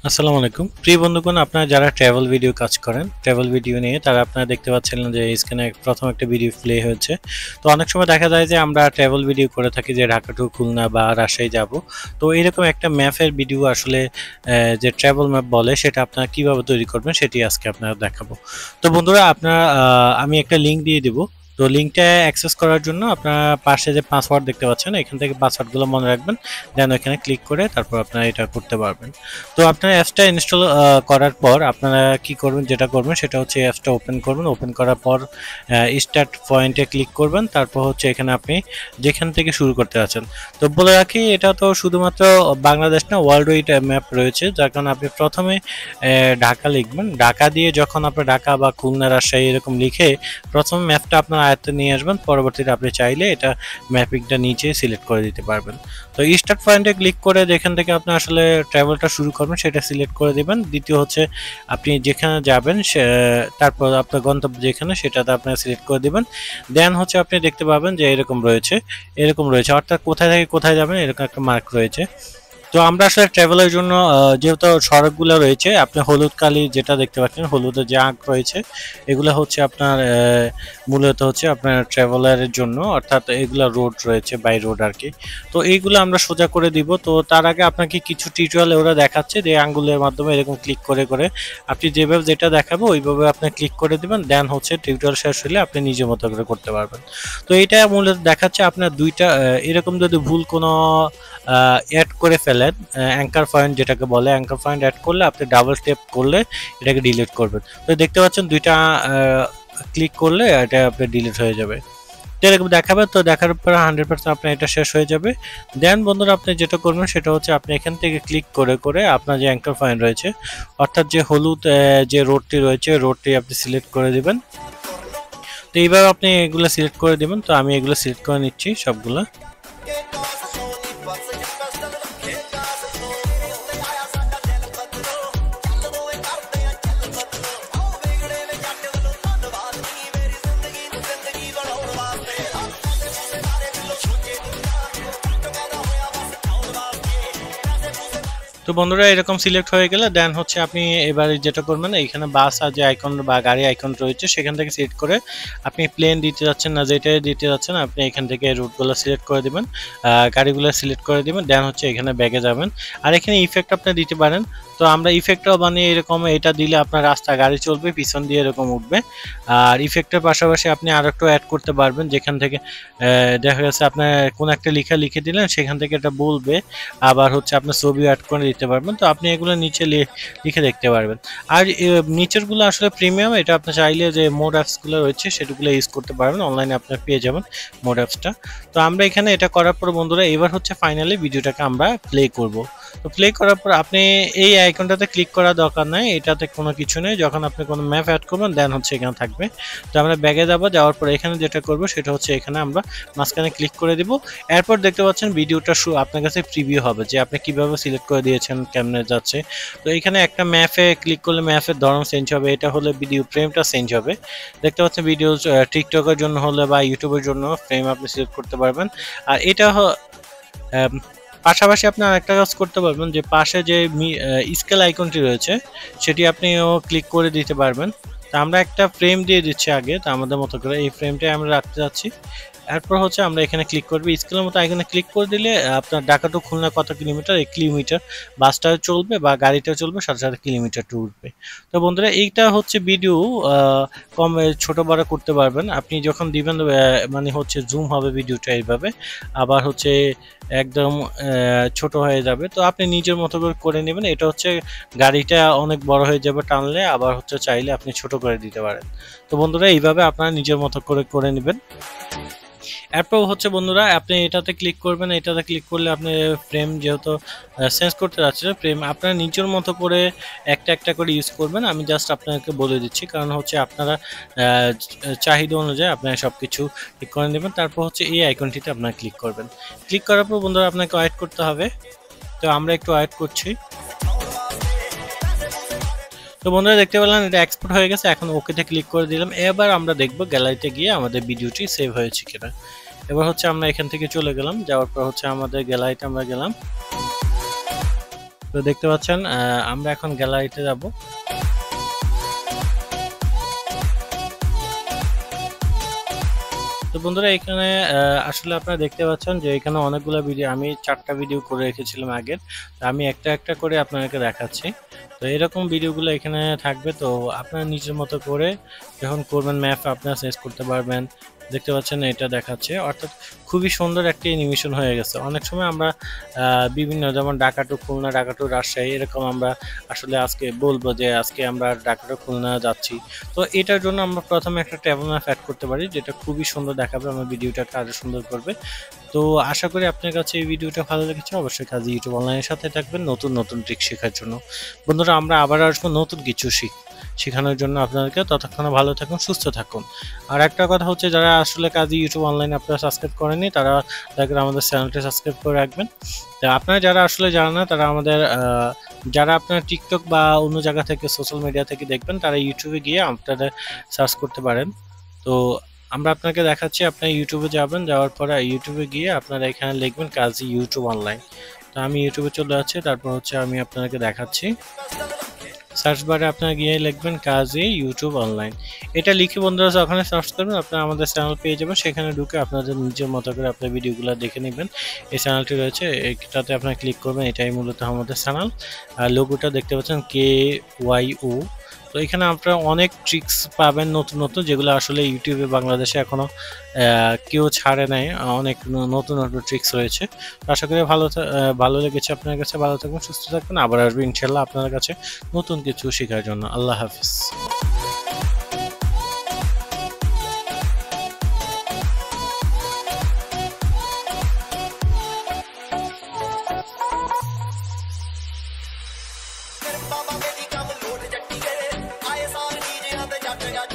আসসালামু আলাইকুম প্রিয় বন্ধুগণ, আপনারা যারা ট্রাভেল ভিডিও কাজ করেন, ট্রাভেল ভিডিও নিয়ে, তারা আপনারা দেখতে পাচ্ছিলেন যে স্ক্রিনে প্রথম একটা ভিডিও প্লে হয়েছে। তো অনেক সময় দেখা যায় যে আমরা ট্রাভেল ভিডিও করে থাকি যে ঢাকা টু খুলনা বা রাজশাহী যাব। তো এরকম একটা ম্যাপের ভিডিও আসলে যে ট্রাভেল ম্যাপ বলে সেটা আপনারা কিভাবে তৈরি করবেন সেটি আজকে আপনারা দেখাবো। তো বন্ধুরা, আপনারা আমি একটা লিঙ্ক দিয়ে দিব। তো লিঙ্কটা অ্যাক্সেস করার জন্য আপনারা পাশে যে পাসওয়ার্ড দেখতে পাচ্ছেন, এখান থেকে পাসওয়ার্ডগুলো মনে রাখবেন, দেন এখানে ক্লিক করে তারপর আপনারা এটা করতে পারবেন। তো আপনারা অ্যাপসটা ইনস্টল করার পর আপনারা কি করবেন, যেটা করবেন সেটা হচ্ছে অ্যাপসটা ওপেন করবেন। ওপেন করার পর স্টার্ট পয়েন্টে ক্লিক করবেন। তারপর হচ্ছে এখানে আপনি যেখান থেকে শুরু করতে আছেন। তো বলে রাখি, এটা তো শুধুমাত্র বাংলাদেশ না, ওয়ার্ল্ড ওয়াইড ম্যাপ রয়েছে, যার কারণে আপনি প্রথমে ঢাকা লিখবেন। ঢাকা দিয়ে যখন আপনি ঢাকা বা খুলনা রাজশাহী এরকম লিখে প্রথম ম্যাপটা আপনার আয়ত্তে নিয়ে আসবেন, পরবর্তীতে আপনি চাইলে এটা ম্যাপিংটা নিচে সিলেক্ট করে দিতে পারবেন। তো স্টার্ট পয়েন্টে ক্লিক করে যেখান থেকে আপনি আসলে ট্রাভেলটা শুরু করবেন সেটা সিলেক্ট করে দেবেন। দ্বিতীয় হচ্ছে আপনি যেখানে যাবেন তারপর আপনার গন্তব্য যেখানে সেটাতে আপনার সিলেক্ট করে দেবেন। দেন হচ্ছে আপনি দেখতে পাবেন যে এরকম রয়েছে, অর্থাৎ কোথায় থেকে কোথায় যাবেন এরকম একটা মার্ক রয়েছে। তো আমরা আসলে ট্রাভেলের জন্য যেহেতু সড়কগুলো রয়েছে, আপনি হলুদ কালি যেটা দেখতে পাচ্ছেন, হলুদের যে আঁক রয়েছে, এগুলো হচ্ছে আপনার মূলত হচ্ছে আপনার ট্রাভেলারের জন্য, অর্থাৎ এগুলা রোড রয়েছে, বাই রোড আর কি। তো এইগুলো আমরা সোজা করে দিব। তো তার আগে আপনাকে কিছু টিউটোরিয়ালে ওরা দেখাচ্ছে যে আঙ্গুলের মাধ্যমে এরকম ক্লিক করে করে আপনি যেভাবে যেটা দেখাবো ওইভাবে আপনি ক্লিক করে দিবেন। দেন হচ্ছে টিউটোরিয়াল শেষ হলে আপনি নিজের মতো করে করতে পারবেন। তো এইটা মূলত দেখাচ্ছে আপনার দুইটা এরকম যদি ভুল কোনো অ্যাড করে ফেলেন, অ্যাঙ্কার পয়েন্ট যেটাকে বলে, অ্যাঙ্কার পয়েন্ট অ্যাড করলে আপনি ডাবল ট্যাপ করলে এটাকে ডিলিট করবেন। তো দেখতে পাচ্ছেন দুইটা ক্লিক করলে এটা আপনার ডিলিট হয়ে যাবে, এরকম দেখাবে। তো দেখার পর 100% আপনার এটা শেষ হয়ে যাবে। দেন বন্ধুরা, আপনি যেটা করবেন সেটা হচ্ছে আপনি এখান থেকে ক্লিক করে করে আপনার যে অ্যাঙ্কার পয়েন্ট রয়েছে, অর্থাৎ যে হলুদ যে রোডটি রয়েছে, রোডটি আপনি সিলেক্ট করে দিবেন। তো এইভাবে আপনি এগুলো সিলেক্ট করে দিবেন। তো আমি এগুলো সিলেক্ট করে নিচ্ছি সবগুলো। তো বন্ধুরা, এরকম সিলেক্ট হয়ে গেলে দেন হচ্ছে আপনি এবারে যেটা করবেন, এইখানে বাস আর যে আইকন বা গাড়ি আইকন রয়েছে সেখান থেকে সিলেক্ট করে আপনি প্লেন দিতে যাচ্ছেন না যেটাই দিতে যাচ্ছেন, আপনি এখান থেকে রুটগুলো সিলেক্ট করে দিবেন, গাড়িগুলো সিলেক্ট করে দিবেন। দেন হচ্ছে এখানে ব্যাগে যাবেন, আর এখানে ইফেক্ট আপনি দিতে পারেন। তো আমরা ইফেক্টটাও বানিয়ে এরকম, এটা দিলে আপনার রাস্তা গাড়ি চলবে, পিছন দিয়ে এরকম উঠবে। আর ইফেক্টের পাশাপাশি আপনি আর একটু অ্যাড করতে পারবেন, যেখান থেকে দেখা গেছে আপনার কোন একটা লেখা লিখে দিলেন, সেখান থেকে এটা বলবে। আবার হচ্ছে আপনার ছবি অ্যাড করে দিতে পারবেন। তো আপনি এগুলো নিচে লিখে দেখতে পারবেন। আর নিচেরগুলো আসলে প্রিমিয়াম, এটা আপনি চাইলে যে মোড অ্যাপসগুলো রয়েছে সেগুলো ইউজ করতে পারবেন, অনলাইনে আপনার পেয়ে যাবেন মোড অ্যাপসটা। তো আমরা এখানে এটা করার পর বন্ধুরা, এবার হচ্ছে ফাইনালি ভিডিওটাকে আমরা প্লে করব। তো প্লে করার পর আপনি এই আইকনটাতে ক্লিক করার দরকার নাই, এটাতে কোনো কিছু নেই। যখন আপনি কোনো ম্যাপ অ্যাড করবেন দেন হচ্ছে এখানে থাকবে। তো আমরা ব্যাগে যাওয়ার পর এখানে যেটা করব সেটা হচ্ছে এখানে আমরা মাঝখানে ক্লিক করে দিব। এরপর দেখতে পাচ্ছেন ভিডিওটা আপনার কাছে প্রিভিউ হবে যে আপনি কিভাবে সিলেক্ট করে দিয়েছেন, কেমনে যাচ্ছে। তো এখানে একটা ম্যাপে ক্লিক করলে ম্যাপের ধরন চেঞ্জ হবে, এটা হলে ভিডিও ফ্রেমটা চেঞ্জ হবে। দেখতে পাচ্ছেন ভিডিও টিকটকের জন্য হলে বা ইউটিউবের জন্য ফ্রেম আপনি সিলেক্ট করতে পারবেন। আর এটা পাশাপাশি আপনি আরেকটা কাজ করতে পারবেন, যে পাশে যে স্কেল আইকনটি রয়েছে সেটি আপনিও ক্লিক করে দিতে পারবেন। তা আমরা একটা ফ্রেম দিয়ে দিচ্ছি আগে, তো আমাদের মতো করে এই ফ্রেমটাই আমরা রাখতে যাচ্ছি। এরপর হচ্ছে আমরা এখানে ক্লিক করব, স্কেলের মতো আইকনে ক্লিক করে দিলে আপনার ঢাকা টু খুলনা কত কিলোমিটার, এই কিলোমিটার বাসটা চলবে বা গাড়িটা চলবে, সাথে সাথে কিলোমিটারটা উঠবে। তো বন্ধুরা, এইটা হচ্ছে ভিডিও কম ছোট বড় করতে পারবেন আপনি যখন দিবেন, মানে হচ্ছে জুম হবে ভিডিওটা এইভাবে, আবার হচ্ছে একদম ছোট হয়ে যাবে। তো আপনি নিজের মতো করে নেবেন। এটা হচ্ছে গাড়িটা অনেক বড় হয়ে যাবে টানলে, আবার হচ্ছে চাইলে আপনি ছোট করে দিতে পারেন। তো বন্ধুরা, এইভাবে আপনারা নিজের মতো করে নেবেন। এরপর হচ্ছে বন্ধুরা, আপনি এটাতে ক্লিক করবেন। এটাতে ক্লিক করলে আপনি ফ্রেম যেহেতু চেঞ্জ করতে যাচ্ছেন, ফ্রেম আপনারা নিজের মতো করে একটা একটা করে ইউজ করবেন। আমি জাস্ট আপনাকে বলে দিচ্ছি, কারণ হচ্ছে আপনারা চাহিদা অনুযায়ী আপনারা সব কিছু ঠিক করে নেবেন। তারপর হচ্ছে এই আইকনটিতে আপনারা ক্লিক করবেন। ক্লিক করার পর বন্ধুরা আপনাকে ওয়েট করতে হবে। তো আমরা একটু ওয়েট করছি। তো বন্ধুরা দেখতে পেলেন এটা এক্সপোর্ট হয়ে গেছে। এখন ওকেতে ক্লিক করে দিলাম। এবার আমরা দেখব গ্যালারিতে গিয়ে আমাদের ভিডিওটি সেভ হয়েছে কিনা। এবার হচ্ছে আমরা এখান থেকে চলে গেলাম, যাওয়ার পর হচ্ছে আমাদের গ্যালারিতে আমরা গেলাম। তো দেখতে পাচ্ছেন আমরা এখন গ্যালারিতে যাব। তো বন্ধুরা এখানে আসলে আপনারা দেখতে পাচ্ছেন যে এখানে অনেকগুলো ভিডিও, আমি 4টা ভিডিও করে রেখেছিলাম আগের। আমি একটা একটা করে আপনাদেরকে দেখাচ্ছি। তো এরকম ভিডিওগুলো এখানে থাকবে। তো আপনারা নিজের মতো করে যখন করবেন ম্যাপ আপনারা চেঞ্জ করতে পারবেন। দেখতে পাচ্ছেন এটা দেখাচ্ছে, অর্থাৎ খুবই সুন্দর একটি অ্যানিমেশন হয়ে গেছে। অনেক সময় আমরা বিভিন্ন যেমন ঢাকা টু খুলনা, ঢাকা টু রাজশাহী, এরকম আমরা আসলে আজকে বলবো যে আজকে আমরা ঢাকা টু খুলনা যাচ্ছি। তো এটার জন্য আমরা প্রথমে একটা ট্রাভেল ম্যাপ অ্যাড করতে পারি, যেটা খুবই সুন্দর দেখাবে, আমার ভিডিওটাকে আরো সুন্দর করবে। তো আশা করি আপনার কাছে এই ভিডিওটা ভালো লেগেছে। অবশ্যই কাজী ইউটিউব অনলাইনের সাথে থাকবেন নতুন নতুন ট্রিক শেখার জন্য। বন্ধুরা আমরা আবার আসবো নতুন কিছু শেখানোর জন্য আপনাদেরকে। ততক্ষণে ভালো থাকুন, সুস্থ থাকুন। আর একটা কথা হচ্ছে, যারা আসলে কাজী ইউটিউব অনলাইন আপনারা সাবস্ক্রাইব করেননি তারা দয়া আমাদের চ্যানেলটি সাবস্ক্রাইব করে রাখবেন। তো আপনারা যারা আসলে জানেন না তারা আমাদের যারা আপনারা টিকটক বা অন্য জায়গা থেকে সোশ্যাল মিডিয়া থেকে দেখবেন তারা ইউটিউবে গিয়ে আপনারা সার্চ করতে পারেন। তো আমরা আপনাকে দেখাচ্ছি, আপনারা ইউটিউবে যাবেন, যাওয়ার পরে ইউটিউবে গিয়ে আপনারা এখানে লিখবেন কাজী ইউটিউব অনলাইন। তো আমি ইউটিউবে চলে যাচ্ছি, তারপর হচ্ছে আমি আপনাকে দেখাচ্ছি। সার্চ বারে আপনারা গিয়ে লিখবেন কাজী ইউটিউব অনলাইন। এটা লিখে বন্ধুরা যখন সার্চ করবেন আপনারা আমাদের চ্যানেল পেয়ে যাবেন। সেখানে ঢুকে আপনাদের নিজের মতো করে আপনার ভিডিওগুলো দেখে নেবেন। এই চ্যানেলটি রয়েছে, এটাতে আপনারা ক্লিক করবেন। এটাই মূলত আমাদের চ্যানেল। আর লোগোটা দেখতে পাচ্ছেন KYO। তো এখানে আপনারা অনেক ট্রিক্স পাবেন নতুন নতুন, যেগুলো আসলে ইউটিউবে বাংলাদেশে এখনো কেউ ছাড়ে নাই। অনেক নতুন নতুন ট্রিক্স রয়েছে। আশা করি ভালো লেগেছে আপনার কাছে। ভালো থাকবেন, সুস্থ থাকবেন। আবার আসবে ইনশাল্লাহ আপনার কাছে নতুন কিছু শেখার জন্য। আল্লাহ হাফিজ। ਬਾਬਾ ਮੇਰੀ ਕੰਮ ਲੋਟ ਜੱਟੀਏ ਆਏ ਸਾਲ ਨੀਰਿਆਂ ਤੇ ਜੱਟ ਜੱਟ